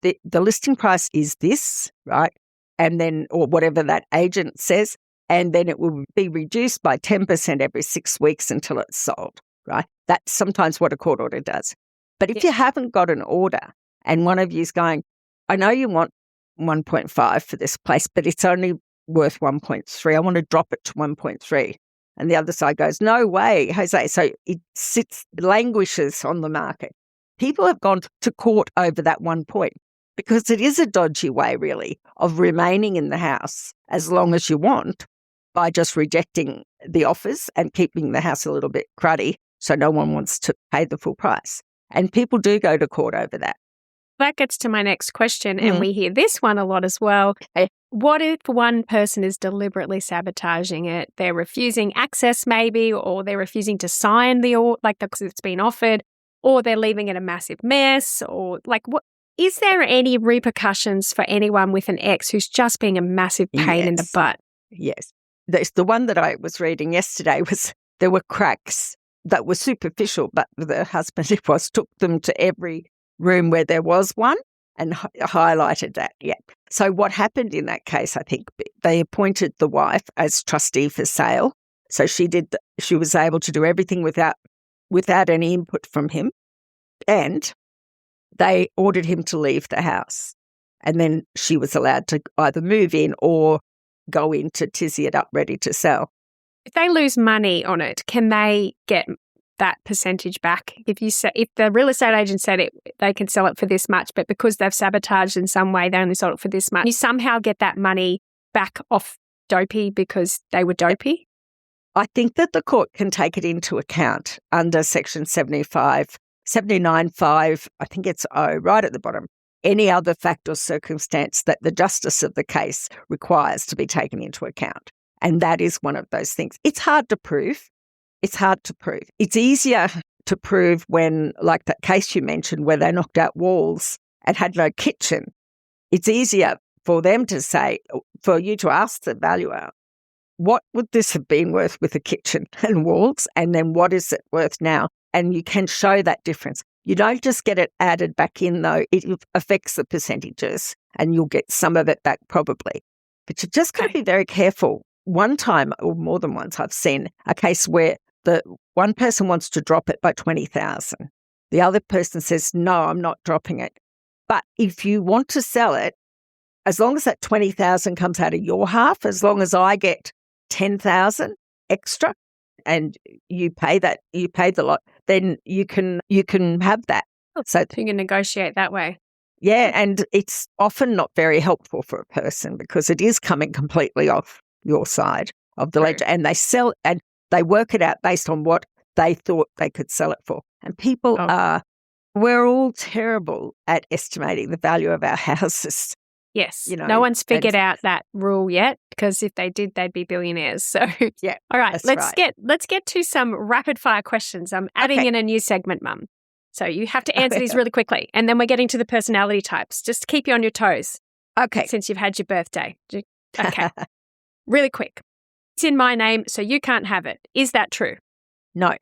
the listing price is this, right? And then, or whatever that agent says, and then it will be reduced by 10% every 6 weeks until it's sold, right? That's sometimes what a court order does. But if you haven't got an order and one of you's going, I know you want 1.5 for this place, but it's only worth 1.3. I want to drop it to 1.3. And the other side goes, no way, Jose. So it languishes on the market. People have gone to court over that 1 point because it is a dodgy way, really, of remaining in the house as long as you want by just rejecting the offers and keeping the house a little bit cruddy so no one wants to pay the full price. And people do go to court over that. That gets to my next question, and we hear this one a lot as well. What if one person is deliberately sabotaging it? They're refusing access maybe, or they're refusing to sign because it's been offered, or they're leaving it a massive mess, or what? Is there any repercussions for anyone with an ex who's just being a massive pain in the butt? Yes. The one that I was reading yesterday was there were cracks that were superficial, but the husband took them to every room where there was one and highlighted that. Yeah. So what happened in that case, I think they appointed the wife as trustee for sale. So she was able to do everything without any input from him. And they ordered him to leave the house. And then she was allowed to either move in or go in to tizzy it up ready to sell. If they lose money on it, can they get that percentage back? If the real estate agent said they can sell it for this much, but because they've sabotaged in some way, they only sold it for this much, you somehow get that money back off dopey because they were dopey? I think that the court can take it into account under Section 79.5, I think it's O, right at the bottom. Any other fact or circumstance that the justice of the case requires to be taken into account. And that is one of those things. It's hard to prove. It's easier to prove when, like that case you mentioned, where they knocked out walls and had no kitchen. It's easier for them to say, for you to ask the valuer, what would this have been worth with a kitchen and walls? And then what is it worth now? And you can show that difference. You don't just get it added back in, though. It affects the percentages and you'll get some of it back probably. But you just got to be very careful. One time or more than once, I've seen a case where the one person wants to drop it by 20,000. The other person says, no, I'm not dropping it. But if you want to sell it, as long as that 20,000 comes out of your half, as long as I get 10,000 extra and you pay the lot, then you can have that. So you can negotiate that way. Yeah, and it's often not very helpful for a person because it is coming completely off your side of the ledger, and they work it out based on what they thought they could sell it for. And people we're all terrible at estimating the value of our houses. Yes. No one's figured out that rule yet, because if they did, they'd be billionaires. So yeah. All right, let's get to some rapid fire questions. I'm adding in a new segment, Mum. So you have to answer these really quickly. And then we're getting to the personality types, just to keep you on your toes. Okay. since you've had your birthday. Okay. Really quick. It's in my name, so you can't have it. Is that true? No.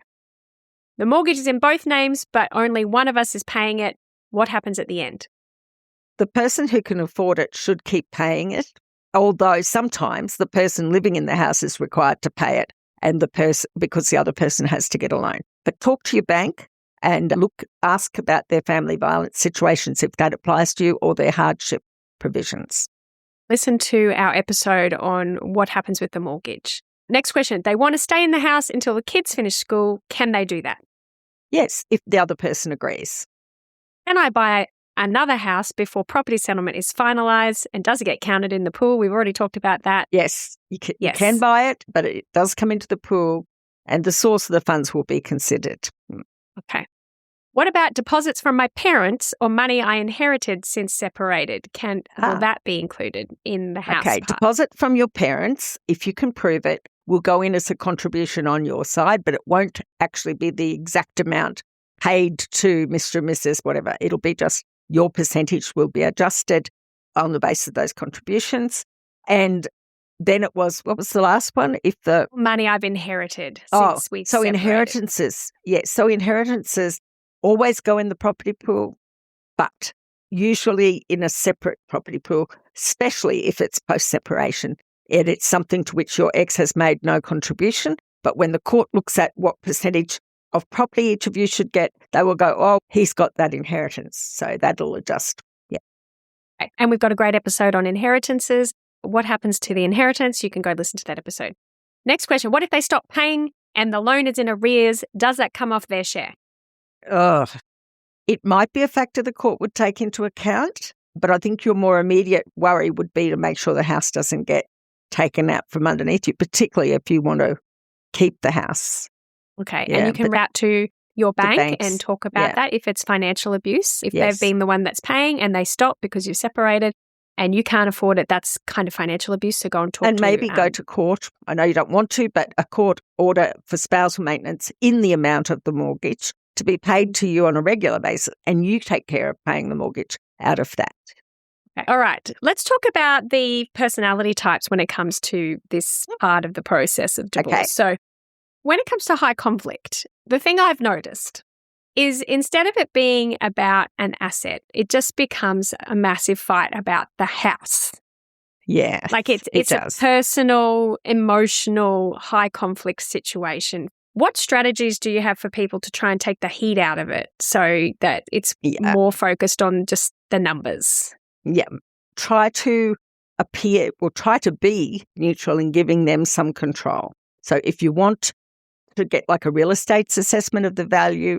The mortgage is in both names, but only one of us is paying it. What happens at the end? The person who can afford it should keep paying it, although sometimes the person living in the house is required to pay it and because the other person has to get a loan. But talk to your bank and ask about their family violence situations if that applies to you, or their hardship provisions. Listen to our episode on what happens with the mortgage. Next question. They want to stay in the house until the kids finish school. Can they do that? Yes, if the other person agrees. Can I buy another house before property settlement is finalised, and does it get counted in the pool? We've already talked about that. Yes, you can buy it, but it does come into the pool and the source of the funds will be considered. Okay. What about deposits from my parents or money I inherited since separated? Will that be included in the house part? Deposit from your parents, if you can prove it, will go in as a contribution on your side, but it won't actually be the exact amount paid to Mr. and Mrs. whatever. It'll be just your percentage will be adjusted on the basis of those contributions. And then it was, what was the last one? If the money I've inherited since we separated. Inheritances, yes. So inheritances always go in the property pool, but usually in a separate property pool, especially if it's post-separation. And it's something to which your ex has made no contribution. But when the court looks at what percentage of property each of you should get, they will go, oh, he's got that inheritance. So that'll adjust. Yeah. Okay. And we've got a great episode on inheritances. What happens to the inheritance? You can go listen to that episode. Next question. What if they stop paying and the loan is in arrears? Does that come off their share? It might be a factor the court would take into account, but I think your more immediate worry would be to make sure the house doesn't get taken out from underneath you, particularly if you want to keep the house. Okay. Yeah, and you can route to your bank and talk about that if it's financial abuse. If they've been the one that's paying and they stop because you've separated and you can't afford it, that's kind of financial abuse. So go and talk and maybe go to court. I know you don't want to, but a court order for spousal maintenance in the amount of the mortgage to be paid to you on a regular basis, and you take care of paying the mortgage out of that. Okay. All right. Let's talk about the personality types when it comes to this part of the process of divorce. Okay. So when it comes to high conflict, the thing I've noticed is instead of it being about an asset, it just becomes a massive fight about the house. Yeah. Like it's a personal, emotional, high conflict situation. What strategies do you have for people to try and take the heat out of it so that it's more focused on just the numbers? Yeah. Try to be neutral in giving them some control. So if you want to get like a real estate's assessment of the value,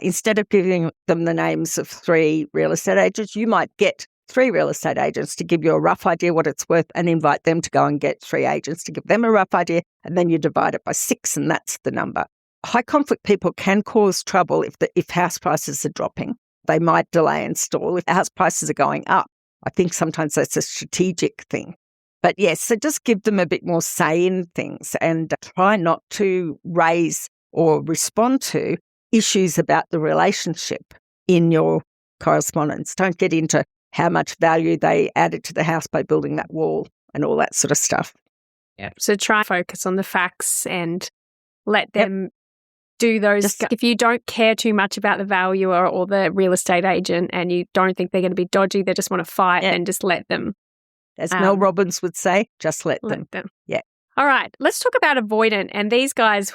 instead of giving them the names of 3 real estate agents, you might get 3 real estate agents to give you a rough idea what it's worth and invite them to go and get 3 agents to give them a rough idea, and then you divide it by 6 and that's the number. High conflict people can cause trouble if house prices are dropping. They might delay and stall. If house prices are going up, I think sometimes that's a strategic thing. But yes, so just give them a bit more say in things and try not to raise or respond to issues about the relationship in your correspondence. Don't get into how much value they added to the house by building that wall and all that sort of stuff. Yeah. So try and focus on the facts and let them do those. If you don't care too much about the valuer or the real estate agent and you don't think they're going to be dodgy, they just want to fight, then just let them. As Mel Robbins would say, just let them. Yeah. All right. Let's talk about avoidant. And these guys,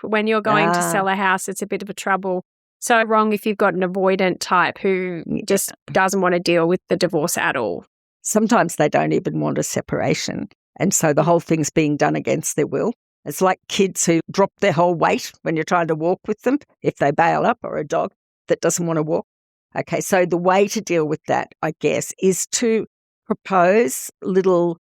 when you're going to sell a house, it's a bit of a trouble. So wrong if you've got an avoidant type who just doesn't want to deal with the divorce at all. Sometimes they don't even want a separation. And so the whole thing's being done against their will. It's like kids who drop their whole weight when you're trying to walk with them, if they bail up, or a dog that doesn't want to walk. Okay, so the way to deal with that, I guess, is to propose little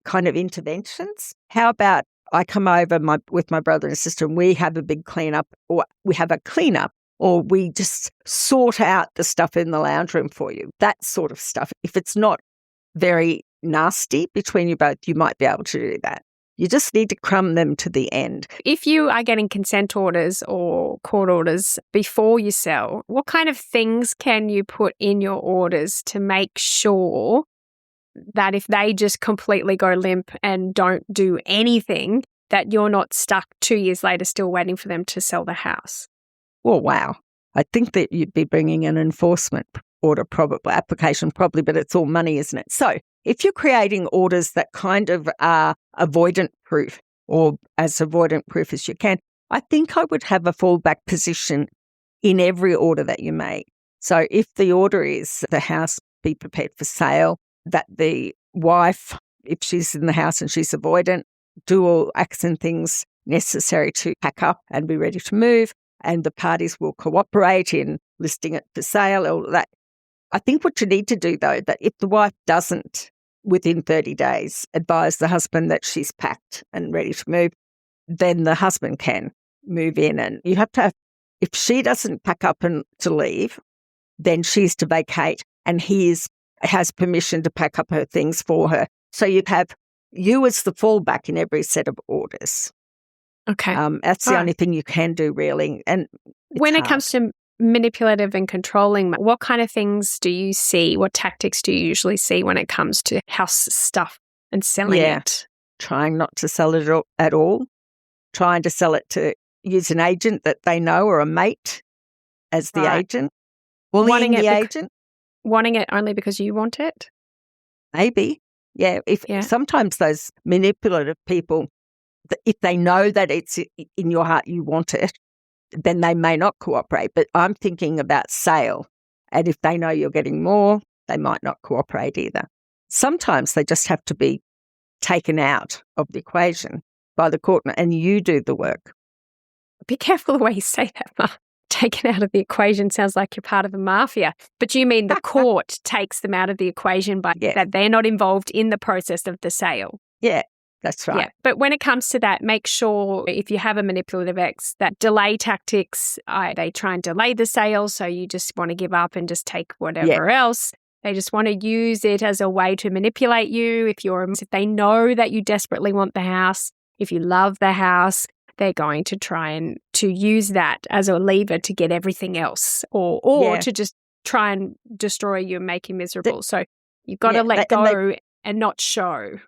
kind of interventions. How about I come over with my brother and sister and we have a big cleanup, or we have a cleanup, or we just sort out the stuff in the lounge room for you, that sort of stuff. If it's not very nasty between you both, you might be able to do that. You just need to crumb them to the end. If you are getting consent orders or court orders before you sell, what kind of things can you put in your orders to make sure that if they just completely go limp and don't do anything, that you're not stuck 2 years later still waiting for them to sell the house? Well, wow. I think that you'd be bringing an enforcement order application, but it's all money, isn't it? So if you're creating orders that kind of are avoidant-proof or as avoidant-proof as you can, I think I would have a fallback position in every order that you make. So if the order is the house be prepared for sale, that the wife, if she's in the house and she's avoidant, do all acts and things necessary to pack up and be ready to move, and the parties will cooperate in listing it for sale, all of that. I think what you need to do, though, that if the wife doesn't, within 30 days, advise the husband that she's packed and ready to move, then the husband can move in. And you have to have, if she doesn't pack up and to leave, then she's to vacate and has permission to pack up her things for her. So you have you as the fallback in every set of orders. Okay. That's the only thing you can do, really. And when it comes to manipulative and controlling, what kind of things do you see? What tactics do you usually see when it comes to house stuff and selling it? Trying not to sell it at all. Trying to sell it to use an agent that they know or a mate as the agent. Bullying the agent. Wanting it only because you want it? Maybe. Yeah. Sometimes those manipulative people, if they know that it's in your heart you want it, then they may not cooperate. But I'm thinking about sale. And if they know you're getting more, they might not cooperate either. Sometimes they just have to be taken out of the equation by the court and you do the work. Be careful the way you say that, Ma. Taken out of the equation sounds like you're part of the mafia. But you mean the court takes them out of the equation by that they're not involved in the process of the sale? Yeah, that's right. Yeah. But when it comes to that, make sure if you have a manipulative ex, that delay tactics, they try and delay the sale, so you just want to give up and just take whatever else. They just want to use it as a way to manipulate you. If they know that you desperately want the house, if you love the house, they're going to try and to use that as a lever to get everything else or to just try and destroy you and make you miserable. So you've got to let go and not show.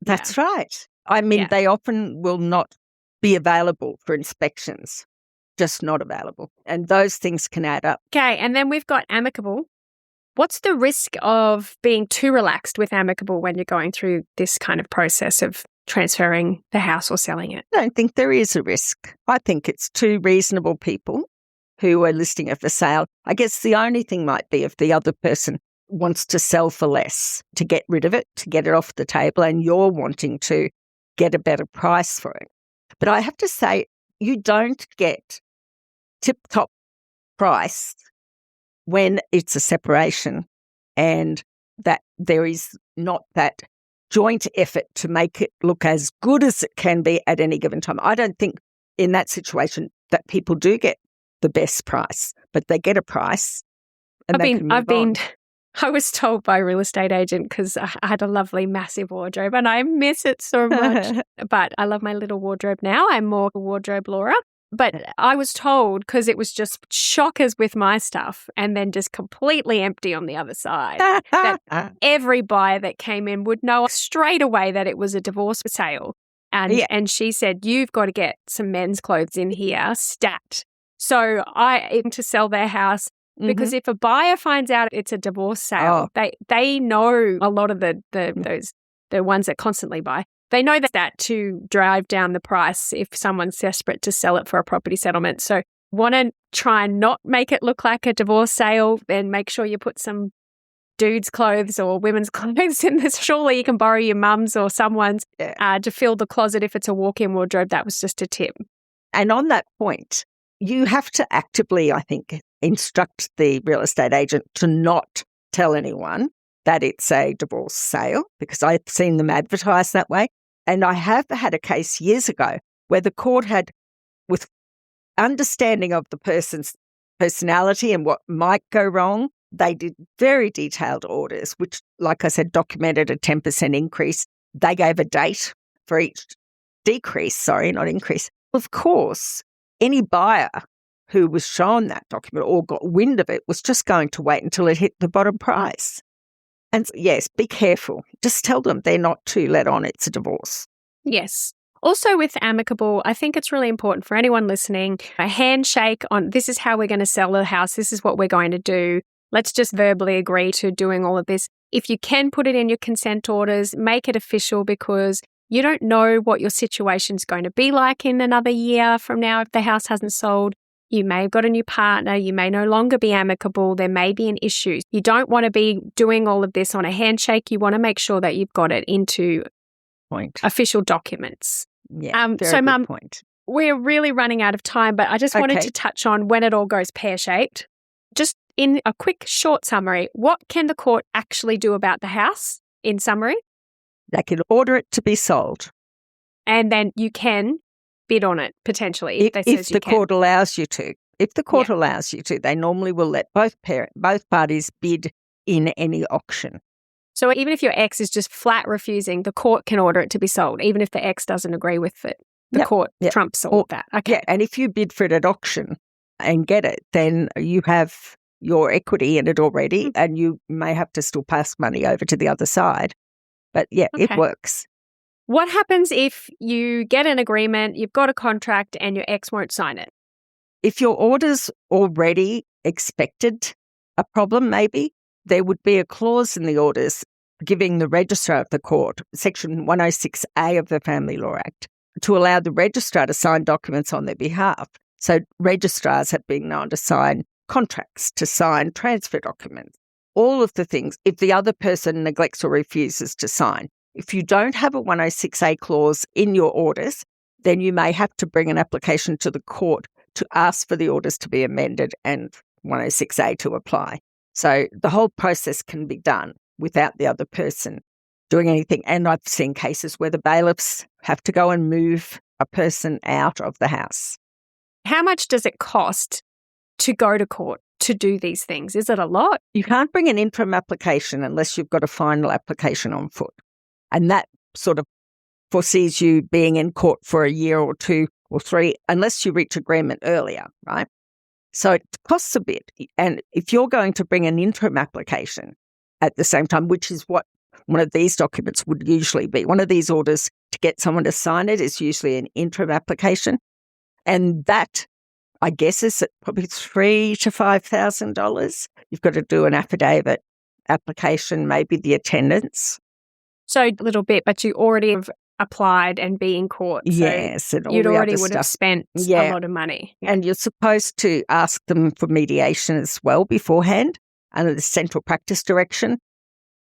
That's right. I mean, they often will not be available for inspections, just not available. And those things can add up. Okay, and then we've got Amicable. What's the risk of being too relaxed with Amicable when you're going through this kind of process of transferring the house or selling it? I don't think there is a risk. I think it's two reasonable people who are listing it for sale. I guess the only thing might be if the other person wants to sell for less, to get rid of it, to get it off the table, and you're wanting to get a better price for it. But I have to say, you don't get tip-top price when it's a separation and that there is not that joint effort to make it look as good as it can be at any given time. I don't think in that situation that people do get the best price, but they get a price. And I was told by a real estate agent, because I had a lovely massive wardrobe and I miss it so much, but I love my little wardrobe now. I'm more a wardrobe Laura. But I was told, because it was just shockers with my stuff and then just completely empty on the other side, that every buyer that came in would know straight away that it was a divorce sale. And she said, you've got to get some men's clothes in here, stat. So I aim to sell their house because if a buyer finds out it's a divorce sale, they know a lot of the ones that constantly buy. They know that to drive down the price if someone's desperate to sell it for a property settlement. So want to try and not make it look like a divorce sale, then make sure you put some dude's clothes or women's clothes in this. Surely you can borrow your mum's or someone's to fill the closet if it's a walk-in wardrobe. That was just a tip. And on that point, you have to actively, I think, instruct the real estate agent to not tell anyone that it's a divorce sale, because I've seen them advertised that way. And I have had a case years ago where the court had, with understanding of the person's personality and what might go wrong, they did very detailed orders, which, like I said, documented a 10% increase. They gave a date for each not increase. Of course, any buyer who was shown that document or got wind of it was just going to wait until it hit the bottom price. And yes, be careful. Just tell them they're not to let on it's a divorce. Yes. Also with Amicable, I think it's really important for anyone listening, a handshake on this is how we're going to sell the house. This is what we're going to do. Let's just verbally agree to doing all of this. If you can put it in your consent orders, make it official, because you don't know what your situation's going to be like in another year from now if the house hasn't sold. You may have got a new partner. You may no longer be amicable. There may be an issue. You don't want to be doing all of this on a handshake. You want to make sure that you've got it into official documents. Yeah, very so, good Mum, point. we're really running out of time, but I just wanted to touch on when it all goes pear-shaped. Just in a quick, short summary, what can the court actually do about the house in summary? They can order it to be sold. And then you can bid on it, potentially, if the court allows you to. If the court allows you to, they normally will let both parties bid in any auction. So even if your ex is just flat refusing, the court can order it to be sold, even if the ex doesn't agree with it. The court trumps all of that. Okay. Yeah, and if you bid for it at auction and get it, then you have your equity in it already, and you may have to still pass money over to the other side. But it works. What happens if you get an agreement, you've got a contract, and your ex won't sign it? If your order's already expected a problem, maybe, there would be a clause in the orders giving the registrar of the court, Section 106A of the Family Law Act, to allow the registrar to sign documents on their behalf. So registrars have been known to sign contracts, to sign transfer documents, all of the things, if the other person neglects or refuses to sign. If you don't have a 106A clause in your orders, then you may have to bring an application to the court to ask for the orders to be amended and 106A to apply. So the whole process can be done without the other person doing anything. And I've seen cases where the bailiffs have to go and move a person out of the house. How much does it cost to go to court to do these things? Is it a lot? You can't bring an interim application unless you've got a final application on foot. And that sort of foresees you being in court for a year or 2 or 3, unless you reach agreement earlier, right? So it costs a bit. And if you're going to bring an interim application at the same time, which is what one of these documents would usually be, one of these orders to get someone to sign it is usually an interim application. And that, I guess, is at probably $3,000 to $5,000. You've got to do an affidavit application, maybe the attendance. So a little bit, but you already have applied and be in court. So yes, and all you'd the already other would have stuff. spent a lot of money. And you're supposed to ask them for mediation as well beforehand under the central practice direction.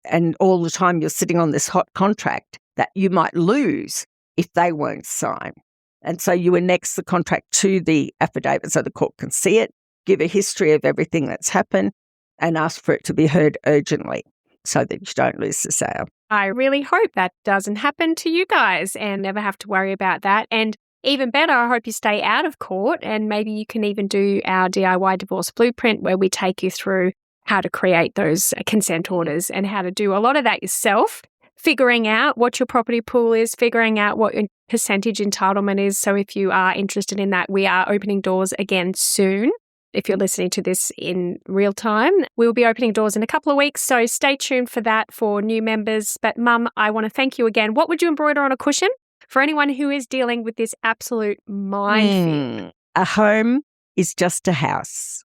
And all the time you're sitting on this hot contract that you might lose if they won't sign. And so you annex the contract to the affidavit so the court can see it, give a history of everything that's happened, and ask for it to be heard urgently so that you don't lose the sale. I really hope that doesn't happen to you guys and never have to worry about that. And even better, I hope you stay out of court, and maybe you can even do our DIY divorce blueprint where we take you through how to create those consent orders and how to do a lot of that yourself, figuring out what your property pool is, figuring out what your percentage entitlement is. So if you are interested in that, we are opening doors again soon. If you're listening to this in real time, we'll be opening doors in a couple of weeks. So stay tuned for that for new members. But Mum, I want to thank you again. What would you embroider on a cushion for anyone who is dealing with this absolute minefield? A home is just a house.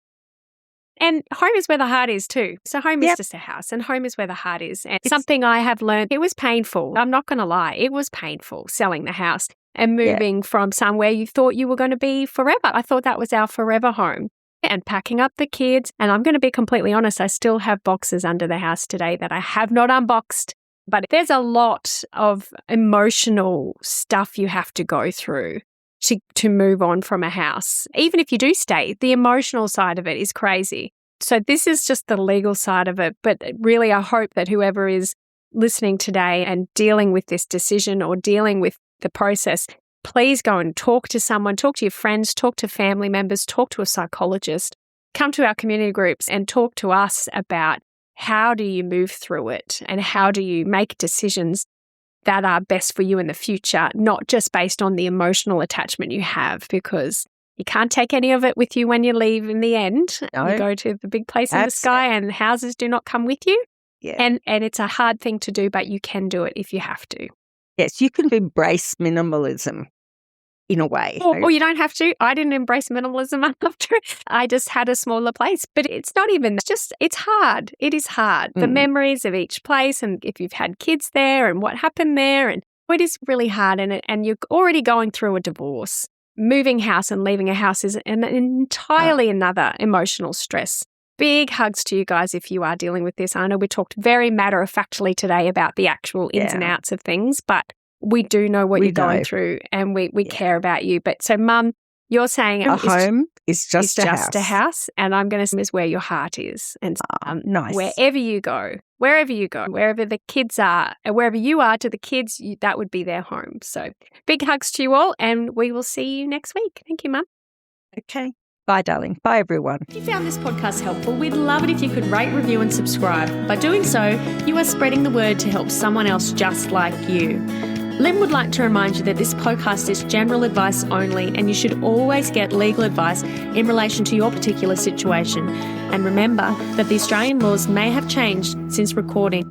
And home is where the heart is too. So home is just a house, and home is where the heart is. And something I have learned, it was painful. I'm not going to lie. It was painful selling the house and moving from somewhere you thought you were going to be forever. I thought that was our forever home. And packing up the kids. And I'm going to be completely honest, I still have boxes under the house today that I have not unboxed. But there's a lot of emotional stuff you have to go through to move on from a house. Even if you do stay, the emotional side of it is crazy. So this is just the legal side of it. But really, I hope that whoever is listening today and dealing with this decision or dealing with the process, please go and talk to someone, talk to your friends, talk to family members, talk to a psychologist, come to our community groups and talk to us about how do you move through it and how do you make decisions that are best for you in the future, not just based on the emotional attachment you have, because you can't take any of it with you when you leave in the end. No. You go to the big place in the sky and houses do not come with you. Yeah. And it's a hard thing to do, but you can do it if you have to. Yes, you can embrace minimalism in a way. Or you don't have to. I didn't embrace minimalism after. I just had a smaller place. But it's not even, it's hard. It is hard. The memories of each place, and if you've had kids there and what happened there, and it is really hard. And you're already going through a divorce. Moving house and leaving a house is an entirely another emotional stress. Big hugs to you guys if you are dealing with this. I know we talked very matter-of-factly today about the actual ins and outs of things, but we do know what you're going through, and we care about you. But so, Mum, you're saying a home is just a house, and I'm going to say is where your heart is. And nice. Wherever you go, wherever the kids are, wherever you are to the kids, that would be their home. So big hugs to you all, and we will see you next week. Thank you, Mum. Okay. Bye, darling. Bye, everyone. If you found this podcast helpful, we'd love it if you could rate, review, and subscribe. By doing so, you are spreading the word to help someone else just like you. Lynn would like to remind you that this podcast is general advice only, and you should always get legal advice in relation to your particular situation. And remember that the Australian laws may have changed since recording.